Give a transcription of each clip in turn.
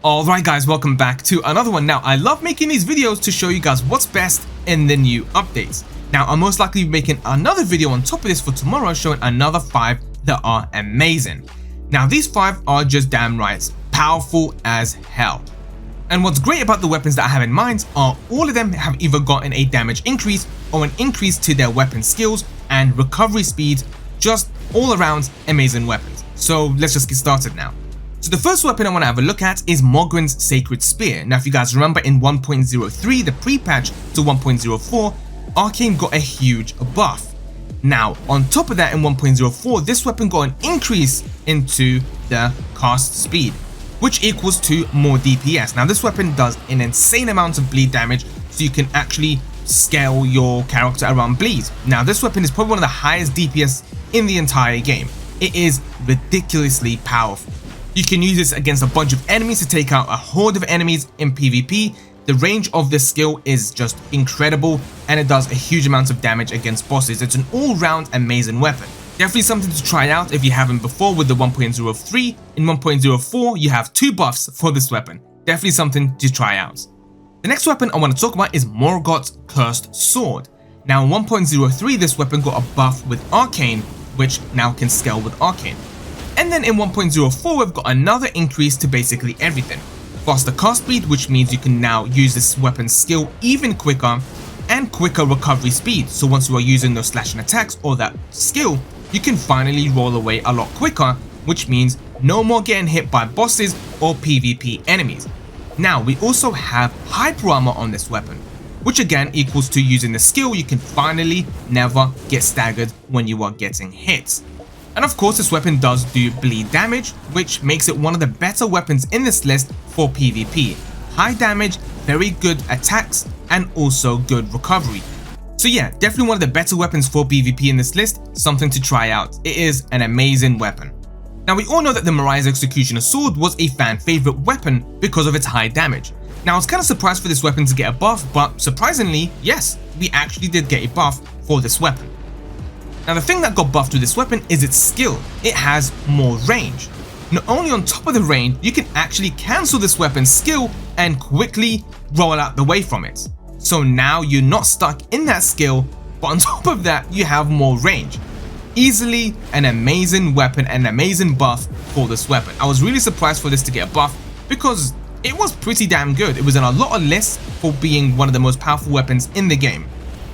Alright guys, welcome back to another one. Now, I love making these videos to show you guys what's best in the new updates. Now, I'll most likely be making another video on top of this for tomorrow showing another 5 that are amazing. Now, these 5 are just damn right powerful as hell. And what's great about the weapons that I have in mind are all of them have either gotten a damage increase or an increase to their weapon skills and recovery speed, just all around amazing weapons. So let's just get started now. So the first weapon I want to have a look at is Morgott's Sacred Spear. Now if you guys remember in 1.03, the pre-patch to 1.04, Arcane got a huge buff. Now on top of that in 1.04, this weapon got an increase into the cast speed, which equals to more DPS. Now this weapon does an insane amount of bleed damage, so you can actually scale your character around bleeds. Now this weapon is probably one of the highest DPS in the entire game. It is ridiculously powerful. You can use this against a bunch of enemies to take out a horde of enemies in PvP. The range of this skill is just incredible and it does a huge amount of damage against bosses. It's an all-round amazing weapon. Definitely something to try out if you haven't before with the 1.03. In 1.04 you have 2 buffs for this weapon. Definitely something to try out. The next weapon I want to talk about is Morgotts Cursed Sword. Now in 1.03 this weapon got a buff with Arcane, which now can scale with Arcane. And then in 1.04 we've got another increase to basically everything. Faster cast speed, which means you can now use this weapon's skill even quicker, and quicker recovery speed. So once you are using those slashing attacks or that skill, you can finally roll away a lot quicker, which means no more getting hit by bosses or PvP enemies. Now we also have hyper armor on this weapon, which again equals to using the skill you can finally never get staggered when you are getting hit. And of course this weapon does do bleed damage, which makes it one of the better weapons in this list for PvP. High damage, very good attacks, and also good recovery. So yeah, definitely one of the better weapons for PvP in this list, something to try out. It is an amazing weapon. Now we all know that the Marais Executioner Sword was a fan favorite weapon because of its high damage. Now I was kind of surprised for this weapon to get a buff, but surprisingly, yes, we actually did get a buff for this weapon. Now the thing that got buffed with this weapon is its skill. It has more range. Not only on top of the range, you can actually cancel this weapon's skill and quickly roll out the way from it. So now you're not stuck in that skill, but on top of that you have more range. Easily an amazing weapon and an amazing buff for this weapon. I was really surprised for this to get a buff because it was pretty damn good. It was in a lot of lists for being one of the most powerful weapons in the game.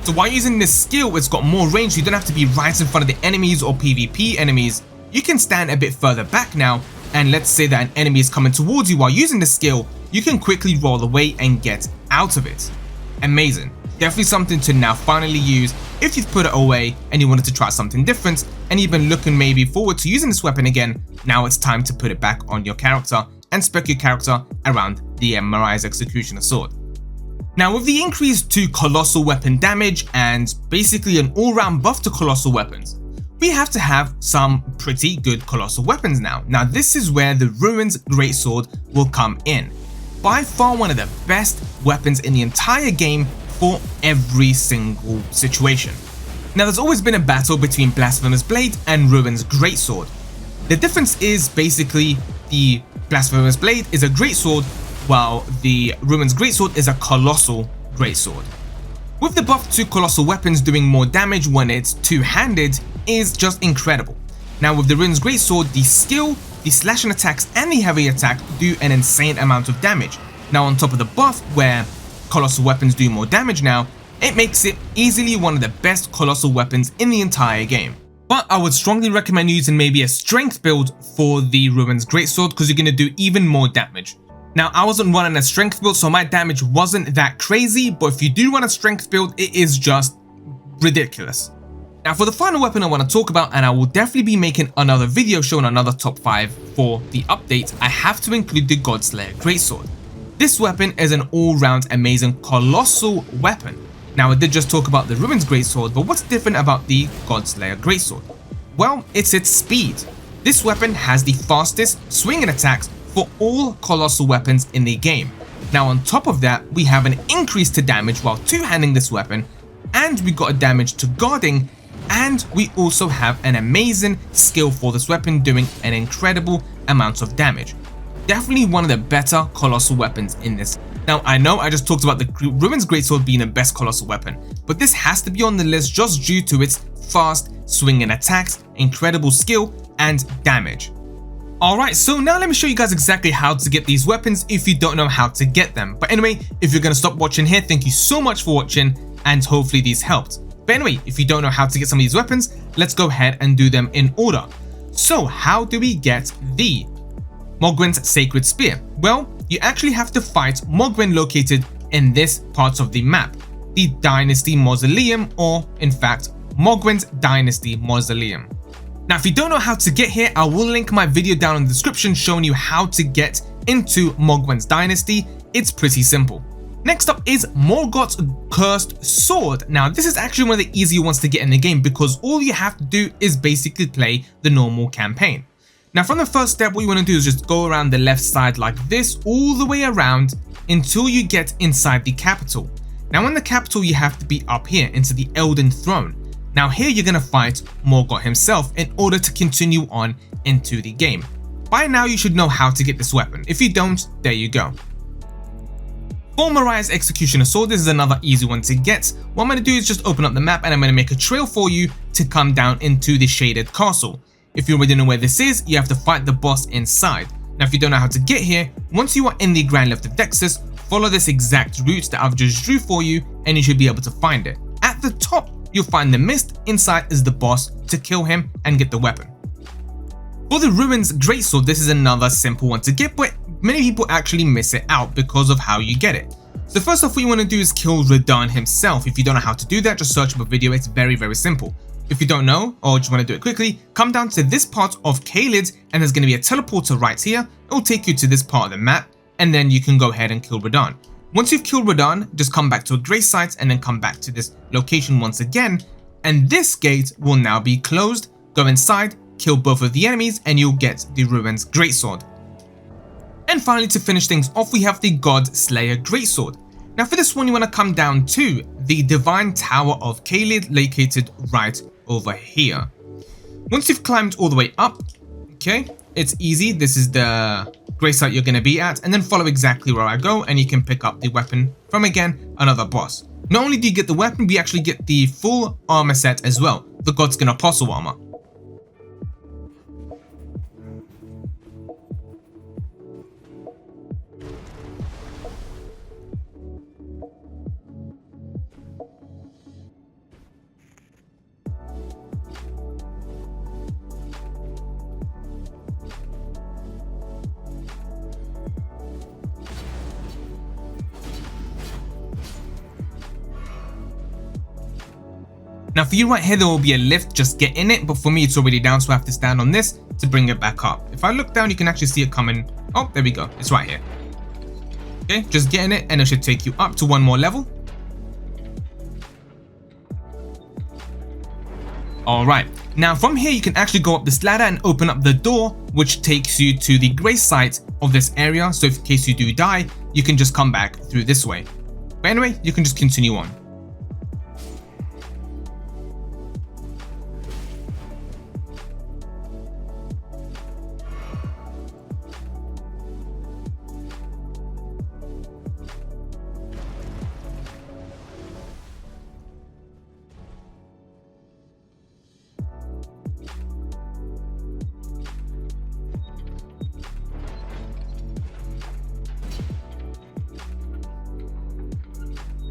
So while using this skill, it's got more range, so you don't have to be right in front of the enemies or PvP enemies. You can stand a bit further back now, and let's say that an enemy is coming towards you while using the skill, you can quickly roll away and get out of it. Amazing. Definitely something to now finally use if you've put it away and you wanted to try something different, and you've been looking maybe forward to using this weapon again. Now it's time to put it back on your character and spec your character around the Marais Executioner Sword. Now with the increase to colossal weapon damage and basically an all-round buff to colossal weapons, we have to have some pretty good colossal weapons now. Now this is where the Ruin's Greatsword will come in. By far one of the best weapons in the entire game for every single situation. Now there's always been a battle between Blasphemous Blade and Ruin's Greatsword. The difference is basically the Blasphemous Blade is a greatsword, while the Ruin's Greatsword is a colossal greatsword. With the buff to colossal weapons doing more damage when it's two-handed is just incredible. Now with the Ruin's Greatsword, the skill, the slashing attacks and the heavy attack do an insane amount of damage. Now on top of the buff where colossal weapons do more damage now, it makes it easily one of the best colossal weapons in the entire game. But I would strongly recommend using maybe a strength build for the Ruin's Greatsword because you're going to do even more damage. Now I wasn't running a strength build, so my damage wasn't that crazy, but if you do run a strength build, it is just ridiculous. Now for the final weapon I want to talk about, and I will definitely be making another video showing another top 5 for the update, I have to include the Godslayer Greatsword. This weapon is an all-round amazing colossal weapon. Now I did just talk about the Ruin's Greatsword, but what's different about the Godslayer Greatsword? Well, it's its speed. This weapon has the fastest swinging attacks for all colossal weapons in the game. Now on top of that, we have an increase to damage while two-handing this weapon, and we got a damage to guarding, and we also have an amazing skill for this weapon doing an incredible amount of damage. Definitely one of the better colossal weapons in this. Now, I know I just talked about the Ruins Greatsword being the best colossal weapon, but this has to be on the list just due to its fast swinging attacks, incredible skill, and damage. Alright, so now let me show you guys exactly how to get these weapons if you don't know how to get them. But anyway, if you're going to stop watching here, thank you so much for watching, and hopefully these helped. But anyway, if you don't know how to get some of these weapons, let's go ahead and do them in order. So how do we get the Morgott's Sacred Spear? Well, you actually have to fight Morgott located in this part of the map, the Dynasty Mausoleum, or in fact, Morgott's Dynasty Mausoleum. Now, if you don't know how to get here, I will link my video down in the description showing you how to get into Morgott's Dynasty. It's pretty simple. Next up is Morgott's Cursed Sword. Now, this is actually one of the easier ones to get in the game because all you have to do is basically play the normal campaign. Now, from the first step, what you want to do is just go around the left side like this, all the way around until you get inside the capital. Now, in the capital, you have to be up here into the Elden throne. Now, here you're going to fight Morgott himself in order to continue on into the game. By now, you should know how to get this weapon. If you don't, there you go. For Marais' Executioner Sword, this is another easy one to get. What I'm going to do is just open up the map and I'm going to make a trail for you to come down into the shaded castle. If you already know where this is, you have to fight the boss inside. Now, if you don't know how to get here, once you are in the Grand Lift of Dexus, follow this exact route that I've just drew for you and you should be able to find it. At the top, you'll find the mist. Inside is the boss to kill him and get the weapon. For the Ruins Greatsword, this is another simple one to get, but many people actually miss it out because of how you get it. So first off, what you want to do is kill Radahn himself. If you don't know how to do that, just search up a video. It's very, very simple. If you don't know, or just want to do it quickly, come down to this part of Caelid and there's going to be a teleporter right here. It will take you to this part of the map and then you can go ahead and kill Radahn. Once you've killed Radahn, just come back to a grace site and then come back to this location once again. And this gate will now be closed. Go inside, kill both of the enemies and you'll get the Ruins Greatsword. And finally, to finish things off, we have the Godslayer Greatsword. Now for this one, you want to come down to the Divine Tower of Caelid located right over here. Once you've climbed all the way up, okay, it's easy. This is the grace site you're going to be at, and then follow exactly where I go and you can pick up the weapon from, again, another boss. Not only do you get the weapon, we actually get the full armor set as well, the Godskin Apostle armor. Now for you right here, there will be a lift, just get in it, but for me it's already down, so I have to stand on this to bring it back up. If I look down, you can actually see it coming. Oh, there we go, it's right here. Okay, just get in it and it should take you up to one more level. Alright, now from here you can actually go up this ladder and open up the door, which takes you to the grace site of this area, so if in case you do die, you can just come back through this way. But anyway, you can just continue on.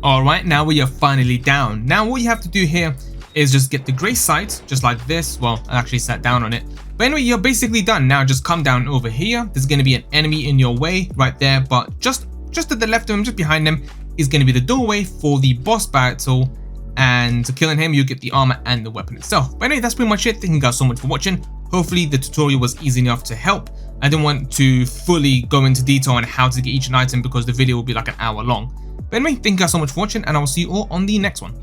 Alright, now we are finally down. Now what you have to do here is just get the grace site, just like this. Well, I actually sat down on it. But anyway, you're basically done. Now just come down over here. There's going to be an enemy in your way right there, but just to the left of him, just behind him, is going to be the doorway for the boss battle. And killing him, you get the armor and the weapon itself. But anyway, that's pretty much it. Thank you guys so much for watching. Hopefully the tutorial was easy enough to help. I didn't want to fully go into detail on how to get each item because the video will be like an hour long. But anyway, thank you guys so much for watching and I will see you all on the next one.